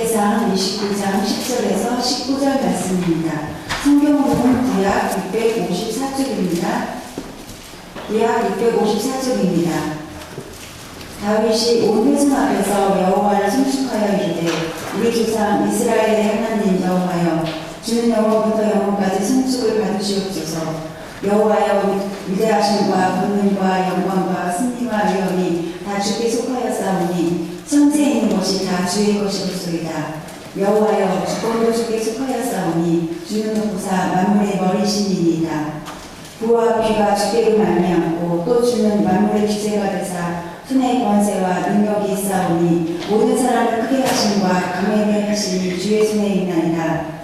상 29장 10절에서 19절 말씀입니다. 성경은 구약 654쪽입니다. 구약 654쪽입니다. 다윗이 온 회중 앞에서 여호와를 송축하여 이르되 우리 조상 이스라엘의 하나님 여호와여 주는 영원부터 영원까지 송축을 받으시옵소서. 여호와여 위대하심과 권능과 영광과 승리와 위엄이 다 주께 속하였사오니 천지에 있는 것이 다 주의 것이옵소이다. 여호와여 주권도 주께 속하였사오니 주는 높으사 만물의 머리시니이다. 부와 귀가 주께로 말미암고 또 주는 만물의 주제가 되사 손의 권세와 능력이 있사오니 모든 사람을 크게 하심과 강하게 하심이 주의 손에 있나이다.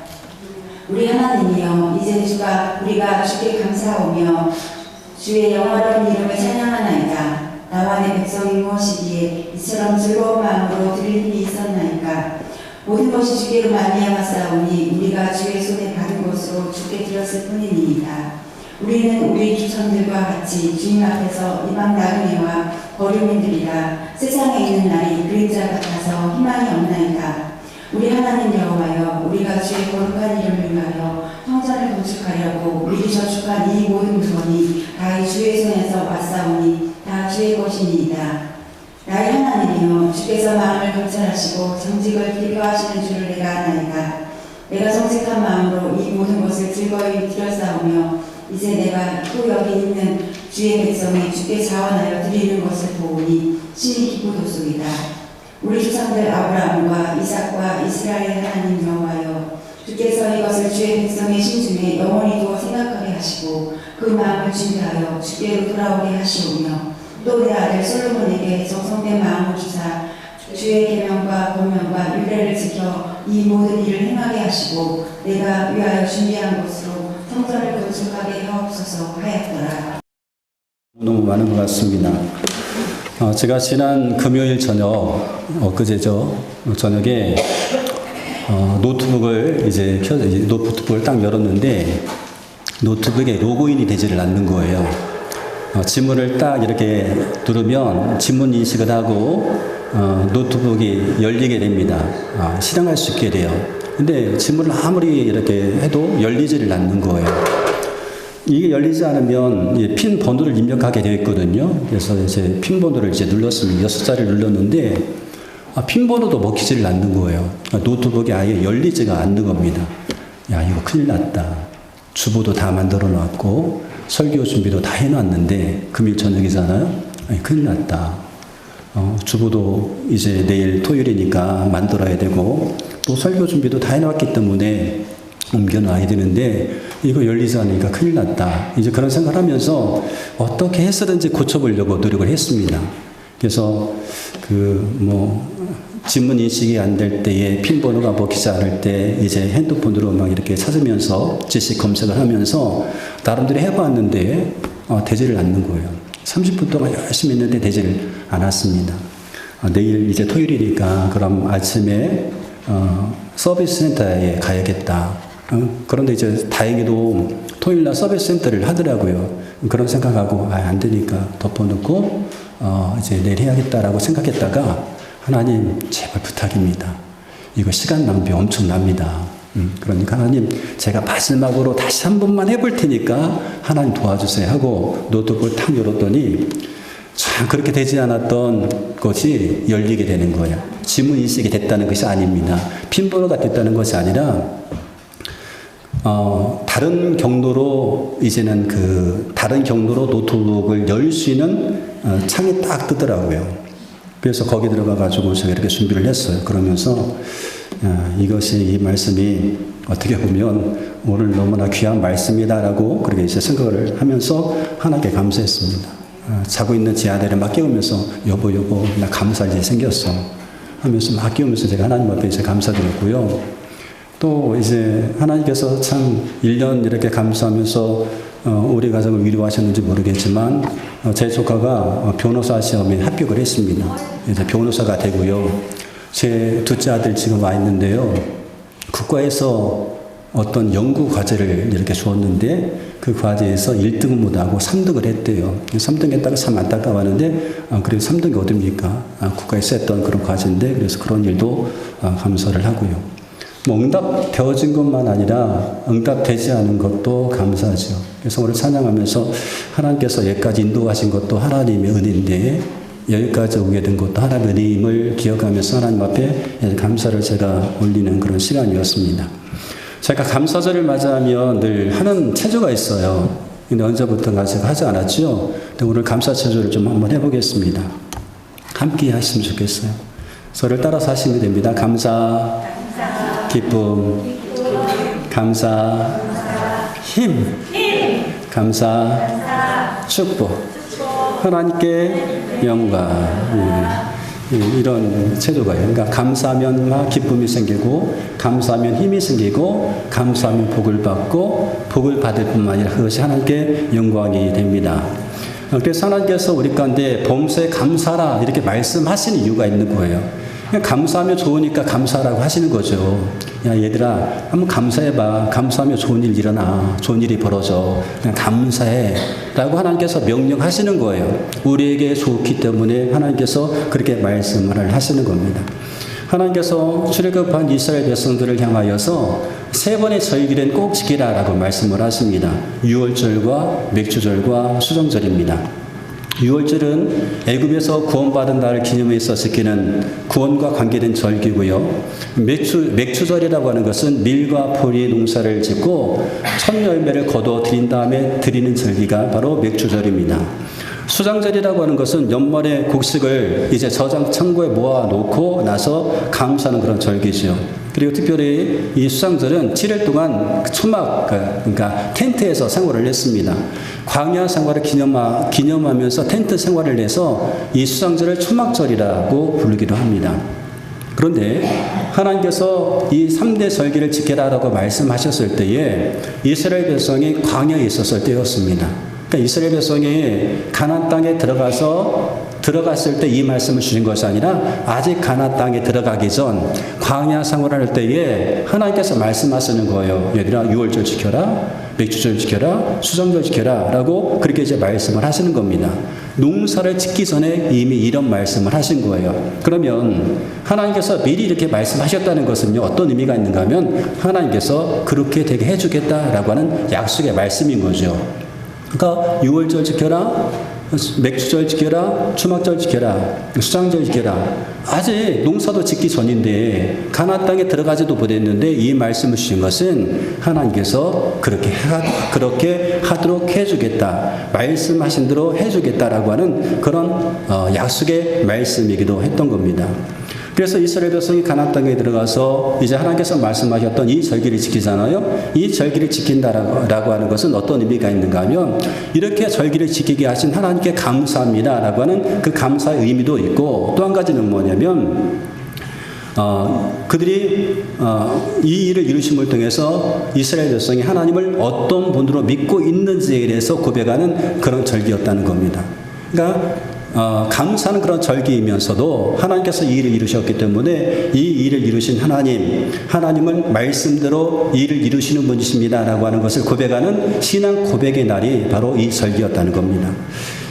우리 하나님이여 이제 우리가 주께 감사하오며 주의 영화로운 이름을 찬양하나이다. 나와 내 백성이 무엇이기에 이처럼 즐거운 마음으로 드릴 힘이 있었나이까. 모든 것이 주께로 말미암았사오니 우리가 주의 손에 받은 것으로 주께 드렸을 뿐이니이다. 우리는 우리 주천들과 같이 주님 앞에서 이방 나그네와 거류민들이라 세상에 있는 날이 그림자 같아서 희망이 없나이다. 우리 하나님 여호와여 우리가 주의 거룩한 이름을 위하여 성전을 건축하려고 우리 저축한 이 모든 물건이 다 주의 손에서 왔사오니 다 주의 것이니이다. 나의 하나님이여 주께서 마음을 감찰하시고 정직을 기뻐하시는 줄을 내가 아나이다. 내가 정직한 마음으로 이 모든 것을 즐거이 드렸사오며 이제 내가 또 여기 있는 주의 백성이 주께 자원하여 드리는 것을 보오니 심히 기쁘도소이다. 우리 조상들 아브라함과 이삭과 이스라엘 하나님 여호와여 주께서 이것을 주의 백성의 심중에 영원히 두어 생각하게 하시고 그 마음을 준비하여 주께로 돌아오게 하시오며 또 내 아들 솔로몬에게 정성된 마음을 주사 주의 계명과 법명과 율례를 지켜 이 모든 일을 행하게 하시고 내가 위하여 준비한 것으로 성전을 건축하게 하옵소서 하였더라. 너무 많은 것 같습니다. 제가 지난 금요일 저녁, 엊그제죠, 저녁에 노트북을 노트북을 딱 열었는데 노트북에 로그인이 되지를 않는 거예요. 지문을 딱 이렇게 누르면 지문 인식을 하고 노트북이 열리게 됩니다. 실행할 수 있게 돼요. 근데 지문을 아무리 이렇게 해도 열리지를 않는 거예요. 이게 열리지 않으면 핀 번호를 입력하게 되어 있거든요. 그래서 이제 핀 번호를 눌렀습니다. 6자리를 눌렀는데 핀 번호도 먹히지를 않는 거예요. 노트북이 아예 열리지가 않는 겁니다. 야, 이거 큰일 났다. 주보도 다 만들어 놨고 설교 준비도 다 해놨는데 금요일 저녁이잖아요. 큰일 났다. 주보도 이제 내일 토요일이니까 만들어야 되고 또 설교 준비도 다 해놨기 때문에 옮겨놔야 되는데 이거 열리지 않으니까 큰일 났다. 이제 그런 생각을 하면서 어떻게 해서든지 고쳐보려고 노력을 했습니다. 그래서 지문 인식이 안 될 때에 핀 번호가 먹히지 않을 때 이제 핸드폰으로 막 이렇게 찾으면서 지식 검색을 하면서 나름대로 해봤는데 되지를 않는 거예요. 30분 동안 열심히 했는데 되지를 않았습니다. 내일 이제 토요일이니까 그럼 아침에 서비스 센터에 가야겠다. 그런데 이제 다행히도 토요일날 서비스 센터를 하더라고요. 그런 생각하고 안 되니까 덮어놓고 이제 내일 해야겠다라고 생각했다가 하나님 제발 부탁입니다. 이거 시간 낭비 엄청납니다. 그러니까 하나님 제가 마지막으로 다시 한 번만 해볼 테니까 하나님 도와주세요 하고 노트북을 탁 열었더니 참 그렇게 되지 않았던 것이 열리게 되는 거예요. 지문 인식이 됐다는 것이 아닙니다. 핀번호가 됐다는 것이 아니라 다른 경로로 이제는 다른 경로로 노트북을 열 수 있는 창이 딱 뜨더라고요. 그래서 거기 들어가가지고 제가 이렇게 준비를 했어요. 그러면서 이 말씀이 어떻게 보면 오늘 너무나 귀한 말씀이다라고 그렇게 이제 생각을 하면서 하나님께 감사했습니다. 자고 있는 제 아들을 막 깨우면서 여보 나 감사할 일이 생겼어 하면서 막 깨우면서 제가 하나님 앞에 이제 감사드렸고요. 또 이제 하나님께서 참 1년 이렇게 감사하면서 우리 가정을 위로하셨는지 모르겠지만 제 조카가 변호사 시험에 합격을 했습니다. 이제 변호사가 되고요. 제 둘째 아들 지금 와 있는데요. 국가에서 어떤 연구 과제를 이렇게 주었는데 그 과제에서 1등은 못하고 3등을 했대요. 3등 했다가 참 안타까웠는데 그래도 3등이 어딥니까? 국가에서 했던 그런 과제인데 그래서 그런 일도 감사를 하고요. 뭐 응답되어진 것만 아니라 응답되지 않은 것도 감사하죠. 그래서 오늘 찬양하면서 하나님께서 여기까지 인도하신 것도 하나님의 은혜인데 여기까지 오게 된 것도 하나님의 은혜임을 기억하면서 하나님 앞에 감사를 제가 올리는 그런 시간이었습니다. 제가 감사절을 맞이하면 늘 하는 체조가 있어요. 근데 언제부턴가 제가 하지 않았죠. 근데 오늘 감사 체조를 좀 한번 해보겠습니다. 함께 하시면 좋겠어요. 저를 따라서 하시면 됩니다. 감사, 기쁨, 감사, 힘, 감사, 축복, 하나님께 영광. 이런 체조가요. 그러니까 감사하면 기쁨이 생기고, 감사하면 힘이 생기고, 감사하면 복을 받고, 복을 받을 뿐만 아니라 그것이 하나님께 영광이 됩니다. 그래서 하나님께서 우리 가운데 범사에 감사라 이렇게 말씀하시는 이유가 있는 거예요. 감사하면 좋으니까 감사라고 하시는 거죠. 야, 얘들아, 한번 감사해봐. 감사하면 좋은 일 일어나. 좋은 일이 벌어져. 그냥 감사해. 라고 하나님께서 명령하시는 거예요. 우리에게 좋기 때문에 하나님께서 그렇게 말씀을 하시는 겁니다. 하나님께서 출애굽한 이스라엘 백성들을 향하여서 3번의 절기는 꼭 지키라 라고 말씀을 하십니다. 유월절과 맥주절과 수정절입니다. 유월절은 애굽에서 구원받은 날을 기념해서 지키는 구원과 관계된 절기고요. 맥주절이라고 하는 것은 밀과 보리 농사를 짓고 첫 열매를 거둬 드린 다음에 드리는 절기가 바로 맥주절입니다. 수장절이라고 하는 것은 연말에 곡식을 이제 저장 창고에 모아 놓고 나서 감사하는 그런 절기죠. 그리고 특별히 이 수장절은 7일 동안 초막, 그러니까 텐트에서 생활을 했습니다. 광야 생활을 기념하면서 텐트 생활을 해서 이 수장절을 초막절이라고 부르기도 합니다. 그런데 하나님께서 이 3대 절기를 지켜라라고 말씀하셨을 때에 이스라엘 백성이 광야에 있었을 때였습니다. 그러니까 이스라엘 백성이 가나안 땅에 들어갔을 때 이 말씀을 주신 것이 아니라 아직 가나안 땅에 들어가기 전 광야 생활할 때에 하나님께서 말씀하시는 거예요. 얘들아, 유월절 지켜라, 맥주절 지켜라, 수정절 지켜라 라고 그렇게 이제 말씀을 하시는 겁니다. 농사를 짓기 전에 이미 이런 말씀을 하신 거예요. 그러면 하나님께서 미리 이렇게 말씀하셨다는 것은요, 어떤 의미가 있는가 하면 하나님께서 그렇게 되게 해주겠다라고 하는 약속의 말씀인 거죠. 그러니까 유월절 지켜라, 맥주절 지켜라, 초막절 지켜라, 수장절 지켜라. 아직 농사도 짓기 전인데 가나안 땅에 들어가지도 못했는데 이 말씀을 주신 것은 하나님께서 그렇게 하도록 해주겠다, 말씀하신 대로 해주겠다라고 하는 그런 약속의 말씀이기도 했던 겁니다. 그래서 이스라엘 백성이 가나안 땅에 들어가서 이제 하나님께서 말씀하셨던 이 절기를 지키잖아요. 이 절기를 지킨다라고 하는 것은 어떤 의미가 있는가 하면 이렇게 절기를 지키게 하신 하나님께 감사합니다라고 하는 그 감사의 의미도 있고, 또 한 가지는 뭐냐면 그들이 이 일을 이루심을 통해서 이스라엘 백성이 하나님을 어떤 분으로 믿고 있는지에 대해서 고백하는 그런 절기였다는 겁니다. 그러니까 감사하는 그런 절기이면서도 하나님께서 이 일을 이루셨기 때문에 이 일을 이루신 하나님을 말씀대로 이 일을 이루시는 분이십니다 라고 하는 것을 고백하는 신앙 고백의 날이 바로 이 절기였다는 겁니다.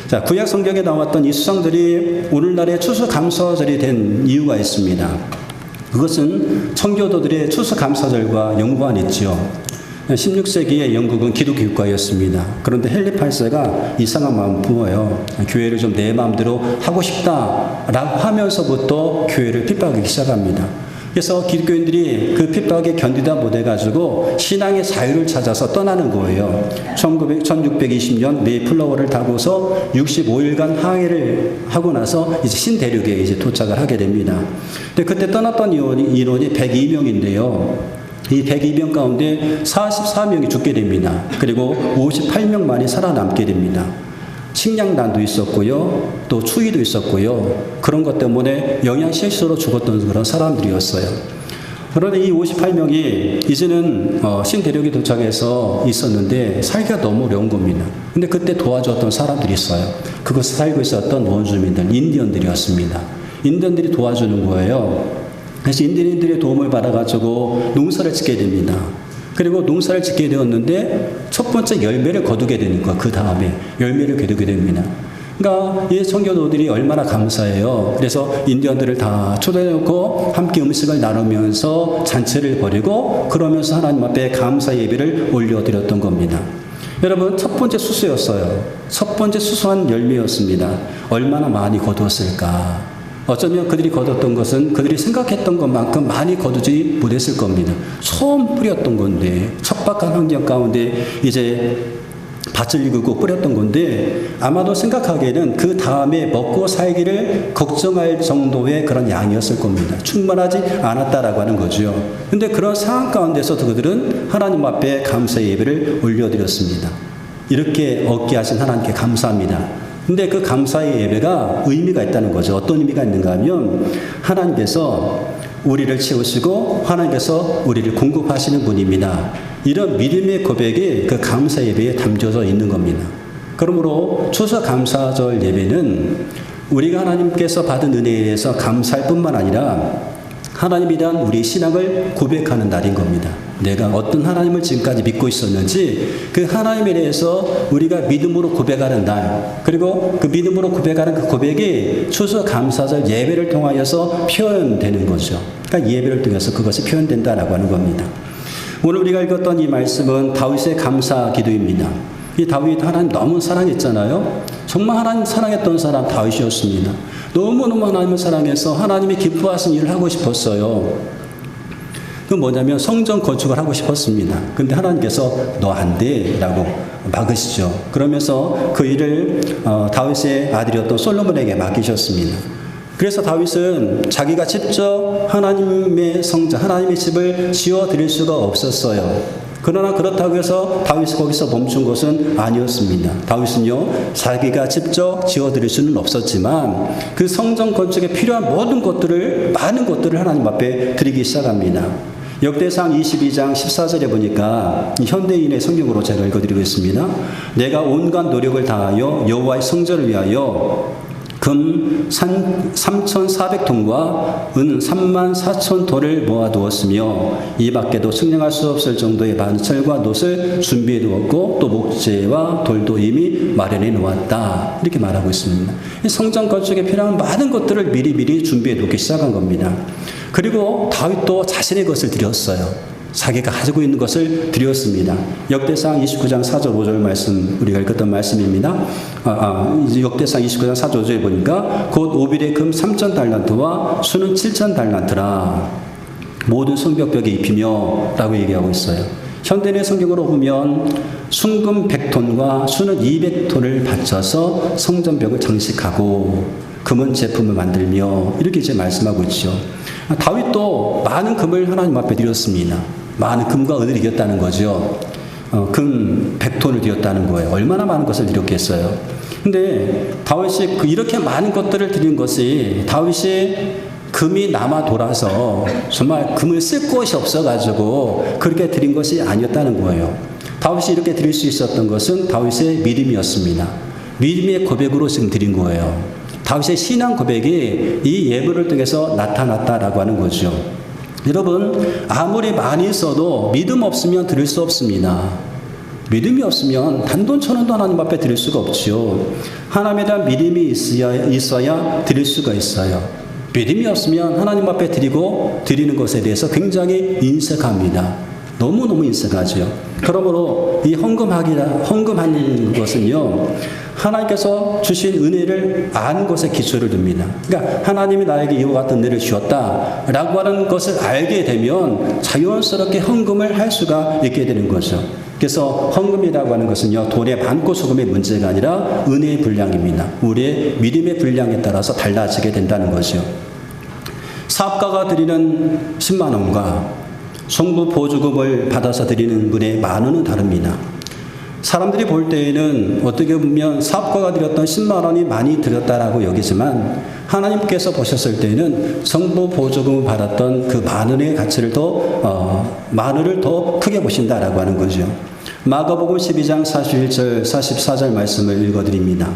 자, 구약 성경에 나왔던 이 수상들이 오늘날의 추수감사절이 된 이유가 있습니다. 그것은 청교도들의 추수감사절과 연관이 있죠. 16세기에 영국은 기독교 국가였습니다. 그런데 헨리 8세가 이상한 마음을 품어요. 교회를 좀 내 마음대로 하고 싶다라고 하면서부터 교회를 핍박하기 시작합니다. 그래서 기독교인들이 그 핍박에 견디다 못해가지고 신앙의 자유를 찾아서 떠나는 거예요. 1620년 메이플라워를 타고서 65일간 항해를 하고 나서 이제 신대륙에 이제 도착을 하게 됩니다. 근데 그때 떠났던 인원이 102명인데요. 이 102명 가운데 44명이 죽게 됩니다. 그리고 58명만이 살아남게 됩니다. 식량난도 있었고요. 또 추위도 있었고요. 그런 것 때문에 영양실조로 죽었던 그런 사람들이었어요. 그런데 이 58명이 이제는 신대륙에 도착해서 있었는데 살기가 너무 어려운 겁니다. 근데 그때 도와줬던 사람들이 있어요. 그곳에 살고 있었던 원주민들, 인디언들이었습니다. 인디언들이 도와주는 거예요. 그래서 인디언들의 도움을 받아가지고 농사를 짓게 됩니다. 그리고 농사를 짓게 되었는데 첫 번째 열매를 거두게 되는 거야. 그 다음에 열매를 거두게 됩니다. 그러니까 이 청교도들이 얼마나 감사해요. 그래서 인디언들을 다 초대해놓고 함께 음식을 나누면서 잔치를 벌이고 그러면서 하나님 앞에 감사 예배를 올려드렸던 겁니다. 여러분, 첫 번째 수수였어요. 첫 번째 수수한 열매였습니다. 얼마나 많이 거두었을까. 어쩌면 그들이 거뒀던 것은 그들이 생각했던 것만큼 많이 거두지 못했을 겁니다. 처음 뿌렸던 건데, 척박한 환경 가운데 이제 밭을 일구고 뿌렸던 건데, 아마도 생각하기에는 그 다음에 먹고 살기를 걱정할 정도의 그런 양이었을 겁니다. 충분하지 않았다라고 하는 거죠. 근데 그런 상황 가운데서도 그들은 하나님 앞에 감사 예배를 올려드렸습니다. 이렇게 얻게 하신 하나님께 감사합니다. 근데 그 감사의 예배가 의미가 있다는 거죠. 어떤 의미가 있는가 하면 하나님께서 우리를 채우시고 하나님께서 우리를 공급하시는 분입니다. 이런 믿음의 고백이 그 감사 예배에 담겨져 있는 겁니다. 그러므로 추수감사절 예배는 우리가 하나님께서 받은 은혜에 대해서 감사할 뿐만 아니라 하나님에 대한 우리 신앙을 고백하는 날인 겁니다. 내가 어떤 하나님을 지금까지 믿고 있었는지 그 하나님에 대해서 우리가 믿음으로 고백하는 날, 그리고 그 믿음으로 고백하는 그 고백이 추수감사절 예배를 통하여서 표현되는 거죠. 그러니까 이 예배를 통해서 그것이 표현된다라고 하는 겁니다. 오늘 우리가 읽었던 이 말씀은 다윗의 감사 기도입니다. 이 다윗 하나님 너무 사랑했잖아요. 정말 하나님 사랑했던 사람 다윗이었습니다. 너무너무 하나님을 사랑해서 하나님이 기뻐하신 일을 하고 싶었어요. 그 뭐냐면 성전 건축을 하고 싶었습니다. 근데 하나님께서 너 안 돼 라고 막으시죠. 그러면서 그 일을 다윗의 아들이었던 솔로몬에게 맡기셨습니다. 그래서 다윗은 자기가 직접 하나님의 성전, 하나님의 집을 지어드릴 수가 없었어요. 그러나 그렇다고 해서 다윗이 거기서 멈춘 것은 아니었습니다. 다윗은요, 자기가 직접 지어드릴 수는 없었지만 그 성전 건축에 필요한 모든 것들을, 많은 것들을 하나님 앞에 드리기 시작합니다. 역대상 22장 14절에 보니까 현대인의 성경으로 제가 읽어드리겠습니다. 내가 온갖 노력을 다하여 여호와의 성전을 위하여 금 3,400톤과 은 34,000톤을 모아두었으며 이 밖에도 측량할 수 없을 정도의 반철과 놋을 준비해 두었고 또 목재와 돌도 이미 마련해 놓았다. 이렇게 말하고 있습니다. 이 성전 건축에 필요한 많은 것들을 미리미리 준비해 놓기 시작한 겁니다. 그리고 다윗도 자신의 것을 드렸어요. 자기가 가지고 있는 것을 드렸습니다. 역대상 29장 4절 5절 말씀, 우리가 읽었던 말씀입니다. 역대상 29장 4절 5절에 보니까 곧 오빌의 금 3,000달란트와 수는 7,000달란트라 모든 성벽벽에 입히며 라고 얘기하고 있어요. 현대의 성경으로 보면 순금 100톤과 수는 200톤을 바쳐서 성전벽을 장식하고 금은 제품을 만들며 이렇게 이제 말씀하고 있죠. 다윗도 많은 금을 하나님 앞에 드렸습니다. 많은 금과 은을 이겼다는 거죠. 금 100톤을 드렸다는 거예요. 얼마나 많은 것을 드렸겠어요. 근데 다윗이 이렇게 많은 것들을 드린 것이 다윗이 금이 남아 돌아서 정말 금을 쓸 곳이 없어가지고 그렇게 드린 것이 아니었다는 거예요. 다윗이 이렇게 드릴 수 있었던 것은 다윗의 믿음이었습니다. 믿음의 고백으로 지금 드린 거예요. 다윗의 신앙 고백이 이 예배를 통해서 나타났다라고 하는 거죠. 여러분, 아무리 많이 있어도 믿음 없으면 드릴 수 없습니다. 믿음이 없으면 단돈천원도 하나님 앞에 드릴 수가 없죠. 하나님에 대한 믿음이 있어야 드릴 수가 있어요. 믿음이 없으면 하나님 앞에 드리는 것에 대해서 굉장히 인색합니다. 너무너무 인색하죠. 그러므로 이 헌금하는 것은요, 하나님께서 주신 은혜를 아는 것에 기초를 둡니다. 그러니까 하나님이 나에게 이와 같은 은혜를 주었다라고 하는 것을 알게 되면 자연스럽게 헌금을 할 수가 있게 되는 거죠. 그래서 헌금이라고 하는 것은요, 돈의 많고 소금의 문제가 아니라 은혜의 분량입니다. 우리의 믿음의 분량에 따라서 달라지게 된다는 거죠. 사업가가 드리는 10만 원과 성부 보조금을 받아서 드리는 분의 만 원은 다릅니다. 사람들이 볼 때에는 어떻게 보면 사업가가 드렸던 10만 원이 많이 드렸다라고 여기지만 하나님께서 보셨을 때는 성부 보조금을 받았던 그 만 원의 가치를 만 원을 더 크게 보신다라고 하는 거죠. 마가복음 12장 41절 44절 말씀을 읽어드립니다.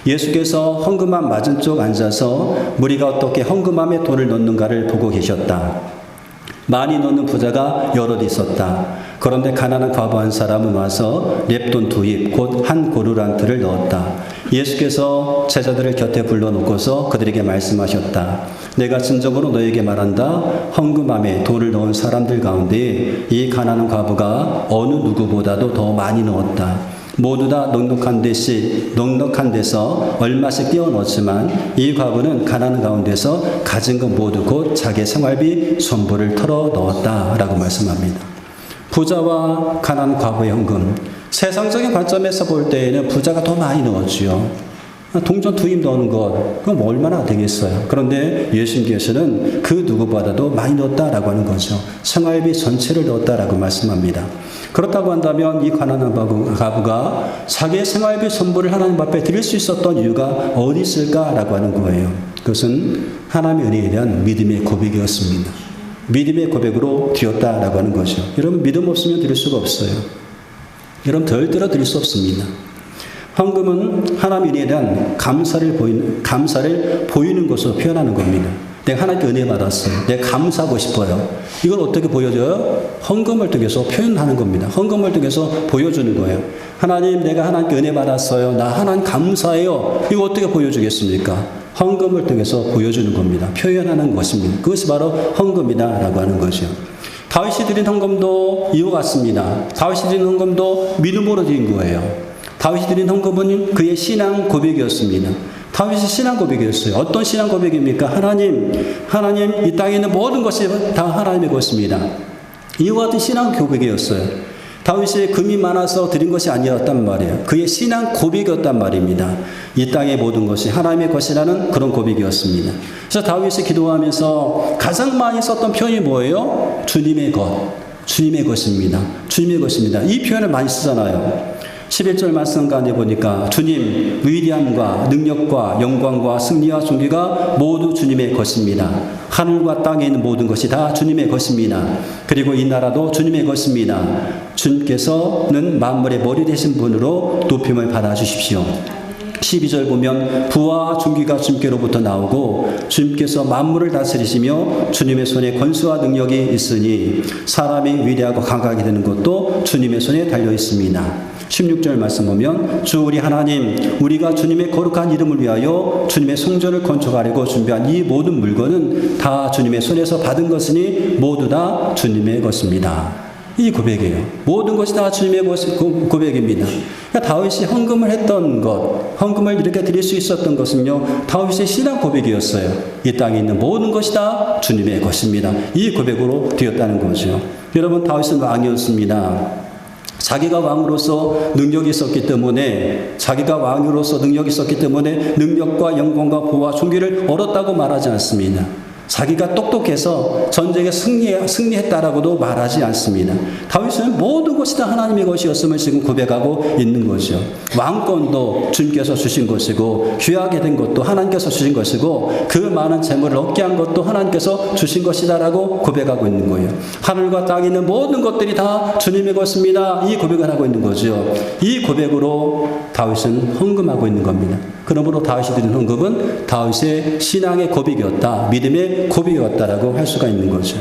예수께서 헌금함 맞은쪽 앉아서 무리가 어떻게 헌금함에 돈을 넣는가를 보고 계셨다. 많이 넣는 부자가 여럿 있었다. 그런데 가난한 과부 한 사람은 와서 랩돈 2입 곧 한 고루란트를 넣었다. 예수께서 제자들을 곁에 불러놓고서 그들에게 말씀하셨다. 내가 진정으로 너에게 말한다. 헌금함에 돈을 넣은 사람들 가운데 이 가난한 과부가 어느 누구보다도 더 많이 넣었다. 모두 다 넉넉한 데서 얼마씩 띄워 넣었지만 이 과부는 가난한 가운데서 가진 것 모두 곧 자기의 생활비 손부를 털어 넣었다라고 말씀합니다. 부자와 가난한 과부의 헌금. 세상적인 관점에서 볼 때에는 부자가 더 많이 넣었지요. 동전 2입 넣는 것, 그럼 얼마나 되겠어요? 그런데 예수님께서는 그 누구보다도 많이 넣었다라고 하는 거죠. 생활비 전체를 넣었다라고 말씀합니다. 그렇다고 한다면 이 가난한 과부가 자기의 생활비 전부를 하나님 앞에 드릴 수 있었던 이유가 어디 있을까라고 하는 거예요. 그것은 하나님의 은혜에 대한 믿음의 고백이었습니다. 믿음의 고백으로 드렸다라고 하는 거죠. 여러분, 믿음 없으면 드릴 수가 없어요. 여러분, 절대로 드릴 수 없습니다. 헌금은 하나님의 은혜에 대한 감사를 보이는 것으로 표현하는 겁니다. 내가 하나님께 은혜 받았어요. 내가 감사하고 싶어요. 이걸 어떻게 보여줘요? 헌금을 통해서 표현하는 겁니다. 헌금을 통해서 보여주는 거예요. 하나님, 내가 하나님께 은혜 받았어요. 나 하나님 감사해요. 이거 어떻게 보여주겠습니까? 헌금을 통해서 보여주는 겁니다. 표현하는 것입니다. 그것이 바로 헌금이다라고 하는 거죠. 다윗이 드린 헌금도 이와 같습니다. 다윗이 드린 헌금도 믿음으로 드린 거예요. 다윗이 드린 헌금은 그의 신앙 고백이었습니다. 다윗의 신앙 고백이었어요. 어떤 신앙 고백입니까? 하나님, 이 땅에 있는 모든 것이 다 하나님의 것입니다. 이와 같은 신앙 고백이었어요. 다윗이 금이 많아서 드린 것이 아니었단 말이에요. 그의 신앙 고백이었단 말입니다. 이 땅의 모든 것이 하나님의 것이라는 그런 고백이었습니다. 그래서 다윗이 기도하면서 가장 많이 썼던 표현이 뭐예요? 주님의 것, 주님의 것입니다. 주님의 것입니다. 이 표현을 많이 쓰잖아요. 11절 말씀 가운데 보니까 주님, 위대함과 능력과 영광과 승리와 존귀가 모두 주님의 것입니다. 하늘과 땅에 있는 모든 것이 다 주님의 것입니다. 그리고 이 나라도 주님의 것입니다. 주님께서는 만물의 머리 되신 분으로 높임을 받아주십시오. 12절 보면 부와 존귀가 주님께로부터 나오고 주님께서 만물을 다스리시며 주님의 손에 권수와 능력이 있으니 사람이 위대하고 강하게 되는 것도 주님의 손에 달려 있습니다. 16절 말씀 보면 주 우리 하나님, 우리가 주님의 거룩한 이름을 위하여 주님의 성전을 건축하려고 준비한 이 모든 물건은 다 주님의 손에서 받은 것이니 모두 다 주님의 것입니다. 이 고백이에요. 모든 것이 다 주님의 고백입니다. 그러니까 다윗이 헌금을 했던 것, 헌금을 이렇게 드릴 수 있었던 것은요, 다윗의 신앙 고백이었어요. 이 땅에 있는 모든 것이 다 주님의 것입니다. 이 고백으로 되었다는 거죠. 여러분, 다윗은 왕이었습니다. 자기가 왕으로서 능력이 있었기 때문에 능력과 영광과 보호와 존귀를 얻었다고 말하지 않습니다. 자기가 똑똑해서 전쟁에 승리했다라고도 말하지 않습니다. 다윗은 모든 것이 다 하나님의 것이었음을 지금 고백하고 있는 거죠. 왕권도 주님께서 주신 것이고 귀하게 된 것도 하나님께서 주신 것이고 그 많은 재물을 얻게 한 것도 하나님께서 주신 것이다라고 고백하고 있는 거예요. 하늘과 땅에 있는 모든 것들이 다 주님의 것입니다. 이 고백을 하고 있는 거죠. 이 고백으로 다윗은 헌금하고 있는 겁니다. 그러므로 다윗이 드린 헌금은 다윗의 신앙의 고백이었다. 믿음의 고백이었다라고 할 수가 있는 거죠.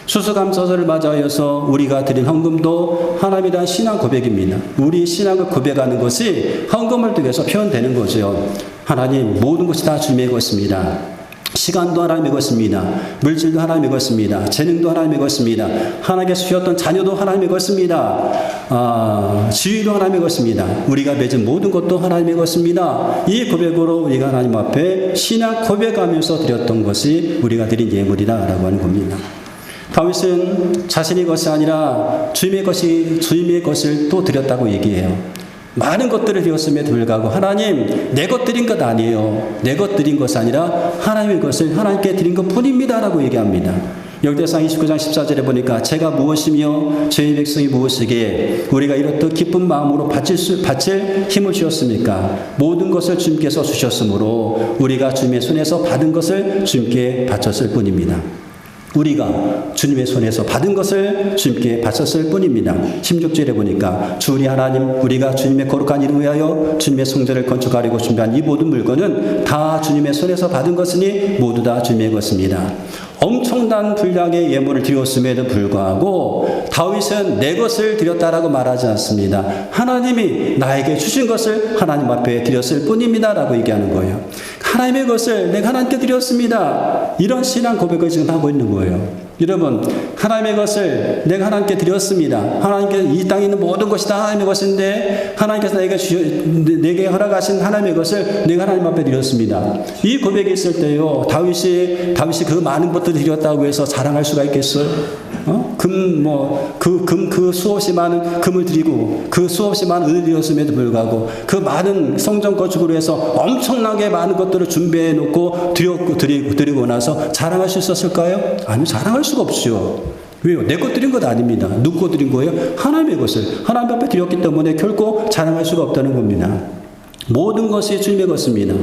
수수감사절을 맞이하여서 우리가 드린 헌금도 하나님에 대한 신앙 고백입니다. 우리 신앙을 고백하는 것이 헌금을 통해서 표현되는 거죠. 하나님, 모든 것이 다 주님의 것입니다. 시간도 하나님의 것입니다. 물질도 하나님의 것입니다. 재능도 하나님의 것입니다. 하나님께서 주셨던 자녀도 하나님의 것입니다. 지위도 하나님의 것입니다. 우리가 맺은 모든 것도 하나님의 것입니다. 이 고백으로 우리가 하나님 앞에 신앙 고백하면서 드렸던 것이 우리가 드린 예물이다라고 하는 겁니다. 다윗은 자신의 것이 아니라 주님의 것을 또 드렸다고 얘기해요. 많은 것들을 드렸음에도 불구하고 하나님, 내 것 드린 것 아니에요. 내 것 드린 것이 아니라 하나님의 것을 하나님께 드린 것 뿐입니다 라고 얘기합니다. 역대상 29장 14절에 보니까 제가 무엇이며 저희 백성이 무엇이기에 우리가 이렇듯 기쁜 마음으로 바칠 힘을 주셨습니까? 모든 것을 주님께서 주셨으므로 우리가 주님의 손에서 받은 것을 주님께 바쳤을 뿐입니다. 우리가 주님의 손에서 받은 것을 주님께 바쳤을 뿐입니다. 16절에 보니까 주 우리 하나님 우리가 주님의 거룩한 이름 위하여 주님의 성전을 건축하려고 준비한 이 모든 물건은 다 주님의 손에서 받은 것이니 모두 다 주님의 것입니다. 엄청난 분량의 예물을 드렸음에도 불구하고 다윗은 내 것을 드렸다라고 말하지 않습니다. 하나님이 나에게 주신 것을 하나님 앞에 드렸을 뿐입니다 라고 얘기하는 거예요. 하나님의 것을 내가 하나님께 드렸습니다. 이런 신앙 고백을 지금 하고 있는 거예요. 여러분, 하나님의 것을 내가 하나님께 드렸습니다. 하나님께 이 땅에 있는 모든 것이 다 하나님의 것인데 하나님께서 내게 허락하신 하나님의 것을 내가 하나님 앞에 드렸습니다. 이 고백이 있을 때요, 다윗이 그 많은 것들을 드렸다고 해서 자랑할 수가 있겠어요? 그 수없이 많은 금을 드리고 그 수없이 많은 은을 드렸음에도 불구하고 그 많은 성전 건축으로 해서 엄청나게 많은 것들을 준비해 놓고 드리고 나서 자랑할 수 있었을까요? 아니요, 자랑할 수가 없죠. 왜요? 내 것 드린 것 아닙니다. 누구 것 드린 거예요? 하나님의 것을 하나님 앞에 드렸기 때문에 결코 자랑할 수가 없다는 겁니다. 모든 것이 주님의 것입니다.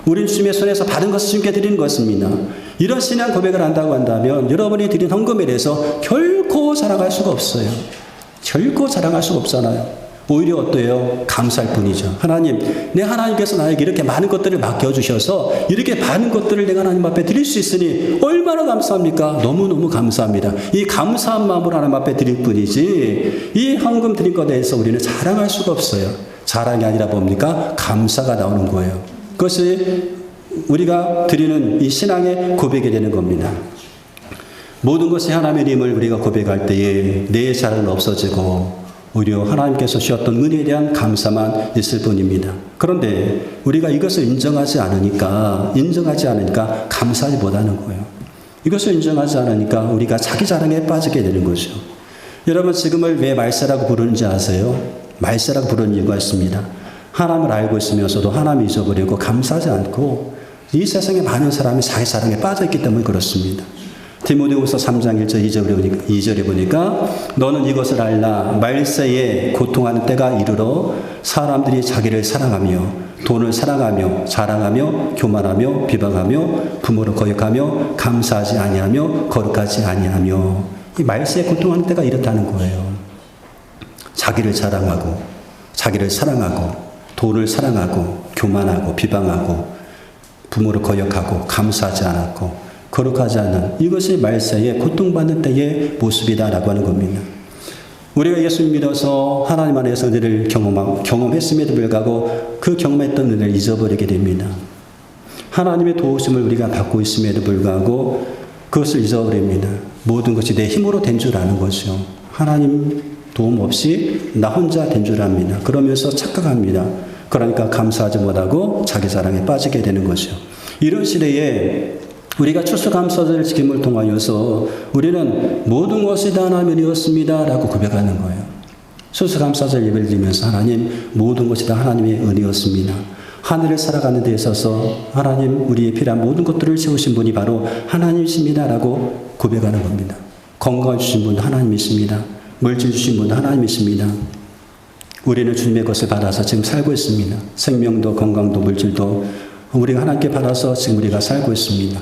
우리는 주님의 손에서 받은 것을 주님께 드리는 것입니다. 이런 신앙 고백을 한다고 한다면 여러분이 드린 헌금에 대해서 결코 자랑할 수가 없어요. 결코 자랑할 수가 없잖아요. 오히려 어때요? 감사할 뿐이죠. 하나님, 내 하나님께서 나에게 이렇게 많은 것들을 맡겨주셔서 이렇게 많은 것들을 내가 하나님 앞에 드릴 수 있으니 얼마나 감사합니까? 너무너무 감사합니다. 이 감사한 마음으로 하나님 앞에 드릴 뿐이지 이 헌금 드린 것에 대해서 우리는 자랑할 수가 없어요. 자랑이 아니라 뭡니까? 감사가 나오는 거예요. 그것이 우리가 드리는 이 신앙의 고백이 되는 겁니다. 모든 것이 하나님의 힘을 우리가 고백할 때에 내 자랑은 없어지고 오히려 하나님께서 주셨던 은혜에 대한 감사만 있을 뿐입니다. 그런데 우리가 이것을 인정하지 않으니까 감사하지 못하는 거예요. 이것을 인정하지 않으니까 우리가 자기 자랑에 빠지게 되는 거죠. 여러분, 지금을 왜 말세라고 부르는지 아세요? 말세라고 부르는 이유가 있습니다. 하나님을 알고 있으면서도 하나님을 잊어버리고 감사하지 않고 이 세상에 많은 사람이 자기 자랑에 빠져있기 때문에 그렇습니다. 디모데후서 3장 1절 2절에 보니까 너는 이것을 알라. 말세에 고통하는 때가 이르러 사람들이 자기를 사랑하며 돈을 사랑하며 자랑하며 교만하며 비방하며 부모를 거역하며 감사하지 아니하며 거룩하지 아니하며 이 말세에 고통하는 때가 이렇다는 거예요. 자기를 자랑하고 자기를 사랑하고 돈을 사랑하고 교만하고 비방하고 부모를 거역하고 감사하지 않았고 거룩하지 않은 이것이 말세에 고통받는 때의 모습이다라고 하는 겁니다. 우리가 예수님 믿어서 하나님 안에서 은혜를 경험했음에도 불구하고 그 경험했던 은혜를 잊어버리게 됩니다. 하나님의 도우심을 우리가 받고 있음에도 불구하고 그것을 잊어버립니다. 모든 것이 내 힘으로 된 줄 아는 거죠. 하나님 도움 없이 나 혼자 된 줄 압니다. 그러면서 착각합니다. 그러니까 감사하지 못하고 자기 자랑에 빠지게 되는 거죠. 이런 시대에 우리가 추수감사절을 지킴을 통하여서 우리는 모든 것이 다 하나님의 은혜였습니다 라고 고백하는 거예요. 추수감사절 예배를 드리면서 하나님, 모든 것이 다 하나님의 은혜였습니다. 하늘을 살아가는 데 있어서 하나님, 우리의 필요한 모든 것들을 채우신 분이 바로 하나님이십니다 라고 고백하는 겁니다. 건강을 주신 분도 하나님이십니다. 물질 주신 분도 하나님이십니다. 우리는 주님의 것을 받아서 지금 살고 있습니다. 생명도 건강도 물질도 우리가 하나님께 받아서 지금 우리가 살고 있습니다.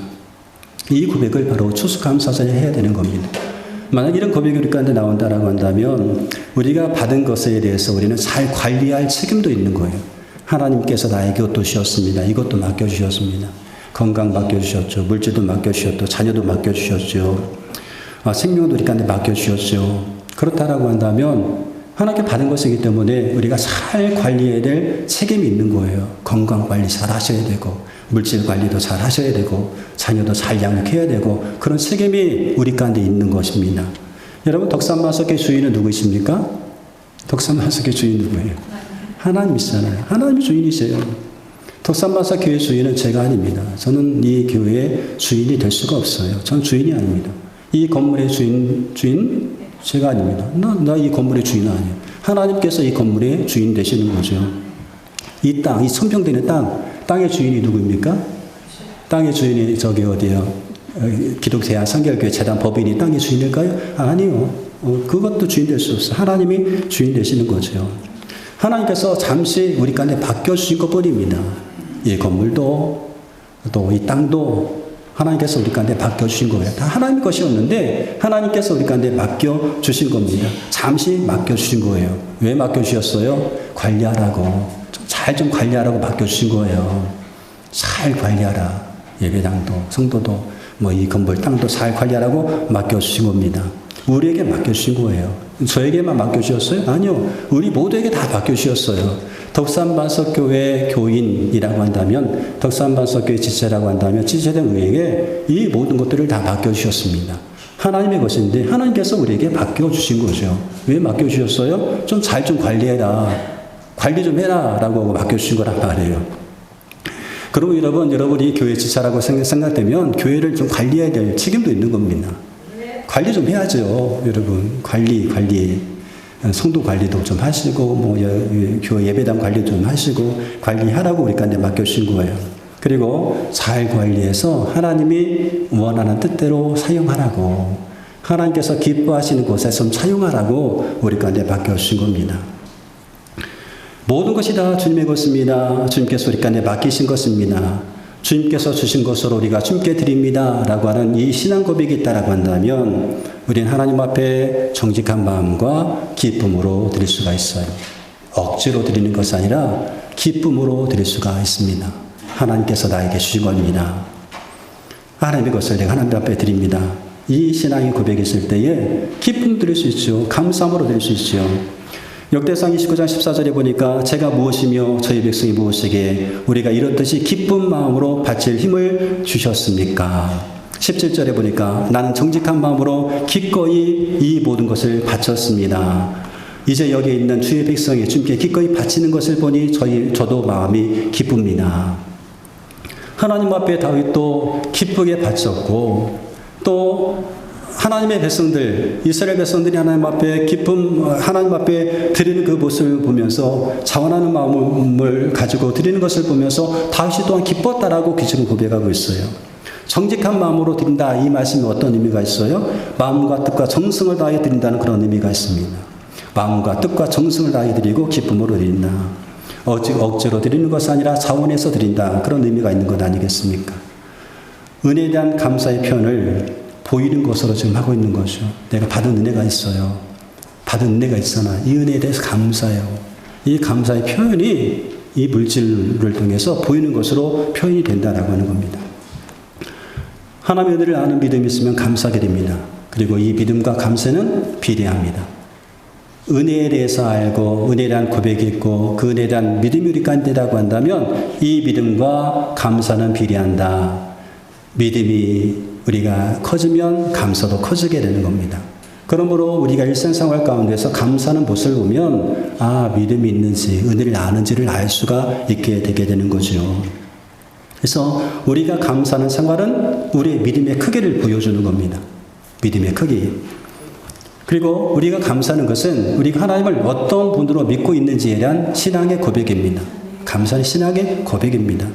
이 고백을 바로 추수감사절에 해야 되는 겁니다. 만약 이런 고백이 우리 가운데 나온다라고 한다면 우리가 받은 것에 대해서 우리는 잘 관리할 책임도 있는 거예요. 하나님께서 나에게 이것도 주셨습니다. 이것도 맡겨주셨습니다. 건강 맡겨주셨죠. 물질도 맡겨주셨죠. 자녀도 맡겨주셨죠. 생명도 우리 가운데 맡겨주셨죠. 그렇다라고 한다면 하나님께 받은 것이기 때문에 우리가 잘 관리해야 될 책임이 있는 거예요. 건강 관리 잘 하셔야 되고 물질 관리도 잘 하셔야 되고 자녀도 잘 양육해야 되고 그런 책임이 우리 가운데 있는 것입니다. 여러분, 덕산마석의 주인은 누구이십니까? 덕산마석의 주인 누구예요? 하나님이시잖아요. 하나님이 주인이세요. 덕산마석 교회 주인은 제가 아닙니다. 저는 이 교회의 주인이 될 수가 없어요. 전 주인이 아닙니다. 이 건물의 주인 제가 아닙니다. 나 이 건물의 주인은 아니에요. 하나님께서 이 건물의 주인 되시는 거죠. 이 땅, 이 천평되는 땅의 주인이 누구입니까? 땅의 주인이 저기 어디요? 기독대한 성결교회 재단 법인이 땅의 주인일까요? 아니요. 그것도 주인 될 수 없어요. 하나님이 주인 되시는 거죠. 하나님께서 잠시 우리 가운데 맡겨주신 것 뿐입니다. 이 건물도 또 이 땅도 하나님께서 우리 가운데 맡겨주신 거예요. 다 하나님 것이었는데 하나님께서 우리 가운데 맡겨주신 겁니다. 잠시 맡겨주신 거예요. 왜 맡겨주셨어요? 관리하라고. 잘 좀 관리하라고 맡겨주신 거예요. 잘 관리하라. 예배당도 성도도 뭐 이 건물 땅도 잘 관리하라고 맡겨주신 겁니다. 우리에게 맡겨주신 거예요. 저에게만 맡겨주셨어요? 아니요. 우리 모두에게 다 맡겨주셨어요. 덕산반석교회 교인이라고 한다면, 덕산반석교회 지체라고 한다면 지체된 우리에게 이 모든 것들을 다 맡겨주셨습니다. 하나님의 것인데 하나님께서 우리에게 맡겨주신 거죠. 왜 맡겨주셨어요? 좀 잘 좀 관리해라. 관리 좀 해라 라고 하고 맡겨주신 거란 말이에요. 그리고 여러분이 교회 지체라고 생각되면 교회를 좀 관리해야 될 책임도 있는 겁니다. 관리 좀 해야죠. 여러분 관리 성도 관리도 좀 하시고 뭐 교회 예배당 관리 좀 하시고 관리하라고 우리 가운데 맡겨주신 거예요. 그리고 잘 관리해서 하나님이 원하는 뜻대로 사용하라고, 하나님께서 기뻐하시는 곳에 좀 사용하라고 우리 가운데 맡겨주신 겁니다. 모든 것이 다 주님의 것입니다. 주님께서 우리 가운데 맡기신 것입니다. 주님께서 주신 것으로 우리가 주님께 드립니다 라고 하는 이 신앙 고백이 있다라고 한다면 우리는 하나님 앞에 정직한 마음과 기쁨으로 드릴 수가 있어요. 억지로 드리는 것이 아니라 기쁨으로 드릴 수가 있습니다. 하나님께서 나에게 주신 겁니다. 하나님의 것을 내가 하나님 앞에 드립니다. 이 신앙의 고백이 있을 때에 기쁨 드릴 수 있죠. 감사함으로 드릴 수 있죠. 역대상 29장 14절에 보니까 제가 무엇이며 저희 백성이 무엇이기에 우리가 이렇듯이 기쁜 마음으로 바칠 힘을 주셨습니까? 17절에 보니까 나는 정직한 마음으로 기꺼이 이 모든 것을 바쳤습니다. 이제 여기에 있는 주의 백성이 주님께 기꺼이 바치는 것을 보니 저도 마음이 기쁩니다. 하나님 앞에 다윗도 기쁘게 바쳤고, 또 하나님의 백성들, 이스라엘 백성들이 하나님 앞에 드리는 그 모습을 보면서 자원하는 마음을 가지고 드리는 것을 보면서 다윗이 또한 기뻤다라고 지금 고백하고 있어요. 정직한 마음으로 드린다, 이 말씀이 어떤 의미가 있어요? 마음과 뜻과 정성을 다해 드린다는 그런 의미가 있습니다. 마음과 뜻과 정성을 다해 드리고 기쁨으로 드린다. 억지로 드리는 것이 아니라 자원해서 드린다, 그런 의미가 있는 것 아니겠습니까? 은혜에 대한 감사의 표현을 보이는 것으로 지금 하고 있는 거죠. 내가 받은 은혜가 있어요. 받은 은혜가 있으나 이 은혜에 대해서 감사해요. 이 감사의 표현이 이 물질을 통해서 보이는 것으로 표현이 된다라고 하는 겁니다. 하나님의 은혜를 아는 믿음이 있으면 감사하게 됩니다. 그리고 이 믿음과 감사는 비례합니다. 은혜에 대해서 알고 은혜에 대한 고백이 있고 그 은혜에 대한 믿음이 우리 가운데라고 한다면 이 믿음과 감사는 비례한다. 믿음이 우리가 커지면 감사도 커지게 되는 겁니다. 그러므로 우리가 일상생활 가운데서 감사하는 모습을 보면 믿음이 있는지 은혜를 아는지를 알 수가 있게 되게 되는 거죠. 그래서 우리가 감사하는 생활은 우리의 믿음의 크기를 보여주는 겁니다. 믿음의 크기. 그리고 우리가 감사하는 것은 우리가 하나님을 어떤 분으로 믿고 있는지에 대한 신앙의 고백입니다. 감사는 신앙의 고백입니다.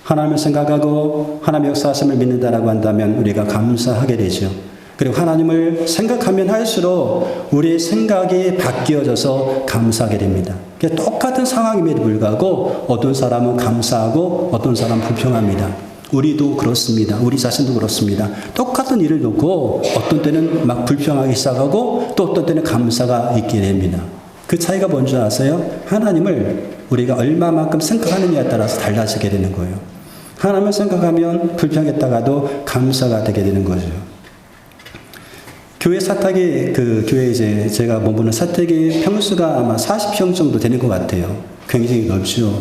하나님을 생각하고 하나님의 역사하심을 믿는다라고 한다면 우리가 감사하게 되죠. 그리고 하나님을 생각하면 할수록 우리의 생각이 바뀌어져서 감사하게 됩니다. 똑같은 상황임에도 불구하고 어떤 사람은 감사하고 어떤 사람은 불평합니다. 우리도 그렇습니다. 우리 자신도 그렇습니다. 똑같은 일을 놓고 어떤 때는 막 불평하기 시작하고 또 어떤 때는 감사가 있게 됩니다. 그 차이가 뭔지 아세요? 하나님을 우리가 얼마만큼 생각하느냐에 따라서 달라지게 되는 거예요. 하나님을 생각하면 불평했다가도 감사가 되게 되는 거죠. 교회 사택이, 교회 제가 머무는 사택의 평수가 아마 40평 정도 되는 것 같아요. 굉장히 넓죠.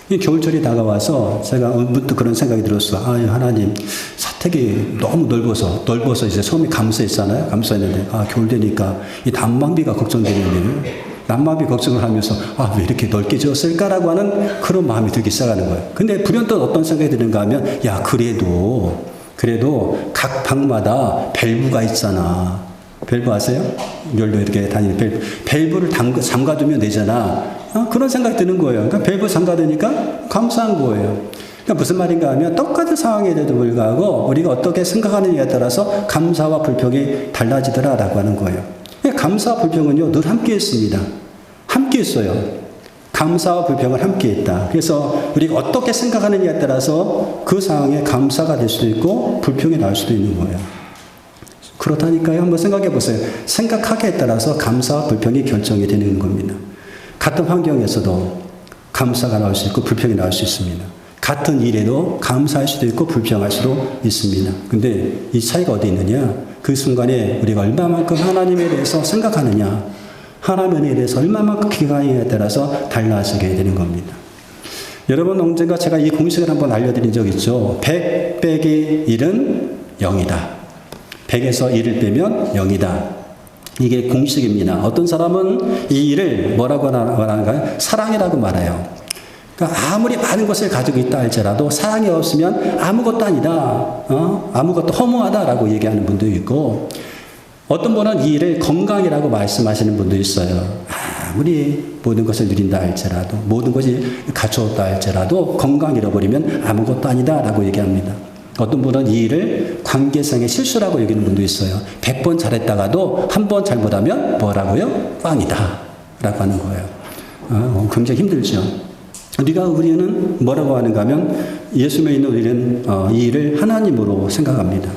이 겨울철이 다가와서 제가 문득 그런 생각이 들었어요. 하나님, 사택이 너무 넓어서 이제 처음에 감사했잖아요. 감사했는데, 겨울 되니까 이 난방비가 걱정되는데, 난방비 걱정을 하면서 왜 이렇게 넓게 지었을까라고 하는 그런 마음이 들기 시작하는 거예요. 근데 불현듯 어떤 생각이 드는가 하면 그래도 각 방마다 밸브가 있잖아. 밸브 아세요? 열로 이렇게 다니는 밸브를 잠가두면 되잖아. 그런 생각이 드는 거예요. 그러니까 밸브 잠가두니까 감사한 거예요. 그러니까 무슨 말인가 하면 똑같은 상황에도 불구하고 우리가 어떻게 생각하느냐에 따라서 감사와 불평이 달라지더라라고 하는 거예요. 감사와 불평은요 늘 함께 있습니다. 함께 있어요. 감사와 불평을 함께 했다. 그래서 우리가 어떻게 생각하느냐에 따라서 그 상황에 감사가 될 수도 있고 불평이 나올 수도 있는 거예요. 그렇다니까요. 한번 생각해 보세요. 생각하기에 따라서 감사와 불평이 결정이 되는 겁니다. 같은 환경에서도 감사가 나올 수 있고 불평이 나올 수 있습니다. 같은 일에도 감사할 수도 있고 불평할 수도 있습니다. 근데 이 차이가 어디 있느냐? 그 순간에 우리가 얼마만큼 하나님에 대해서 생각하느냐, 하나님에 대해서 얼마만큼 기가냐에 따라서 달라지게 되는 겁니다. 여러분, 언젠가 제가 이 공식을 한번 알려드린 적 있죠. 100 빼기 1은 0이다. 100에서 1을 빼면 0이다. 이게 공식입니다. 어떤 사람은 이 일을 뭐라고 말하는가요? 사랑이라고 말해요. 그러니까 아무리 많은 것을 가지고 있다 할지라도 사랑이 없으면 아무것도 아니다. 아무것도 허무하다라고 얘기하는 분도 있고, 어떤 분은 이 일을 건강이라고 말씀하시는 분도 있어요. 아무리 모든 것을 누린다 할지라도, 모든 것이 갖추었다 할지라도 건강 잃어버리면 아무것도 아니다라고 얘기합니다. 어떤 분은 이 일을 관계성의 실수라고 여기는 분도 있어요. 100번 잘했다가도 한 번 잘못하면 뭐라고요? 꽝이다 라고 하는 거예요. 굉장히 힘들죠. 우리는 뭐라고 하는가 하면 예수 믿는 우리는 이 일을 하나님으로 생각합니다.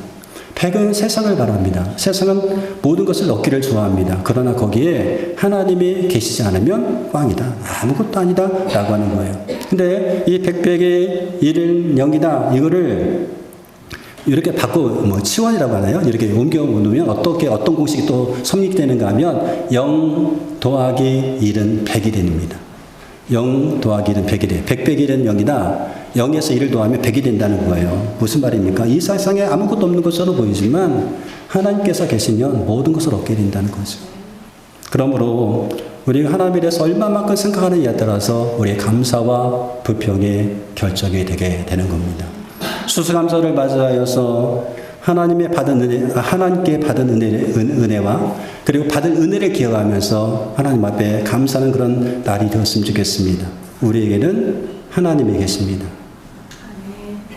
100은 세상을 바랍니다. 세상은 모든 것을 얻기를 좋아합니다. 그러나 거기에 하나님이 계시지 않으면 꽝이다. 아무것도 아니다 라고 하는 거예요. 근데 이 100 빼기 1은 0이다. 이거를 이렇게 바꿔 치환이라고 하나요? 이렇게 옮겨 놓으면 어떤 공식이 또 성립되는가 하면 0 더하기 1은 100이 됩니다. 0 더하기 1은 100이 돼요. 100 빼기 1은 0이다. 0에서 1을 더하면 100이 된다는 거예요. 무슨 말입니까? 이 세상에 아무것도 없는 것처럼 보이지만 하나님께서 계시면 모든 것을 얻게 된다는 거죠. 그러므로 우리가 하나님에 대해서 얼마만큼 생각하느냐에 따라서 우리의 감사와 불평의 결정이 되게 되는 겁니다. 수수감사를 맞이하여서 하나님께 받은 은혜와 그리고 받은 은혜를 기억하면서 하나님 앞에 감사하는 그런 날이 되었으면 좋겠습니다. 우리에게는 하나님이 계십니다.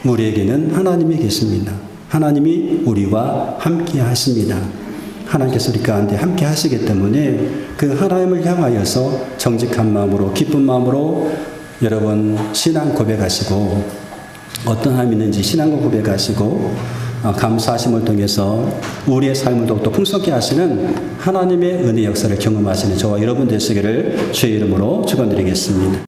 우리에게는 하나님이 계십니다. 하나님이 우리와 함께 하십니다. 하나님께서 우리 가운데 함께 하시기 때문에 그 하나님을 향하여서 정직한 마음으로, 기쁜 마음으로 여러분 신앙 고백하시고, 어떤 하나님이 있는지 신앙과 고백하시고 감사하심을 통해서 우리의 삶을 더욱더 풍성케 하시는 하나님의 은혜 역사를 경험하시는 저와 여러분 되시기를 주의 이름으로 축원드리겠습니다.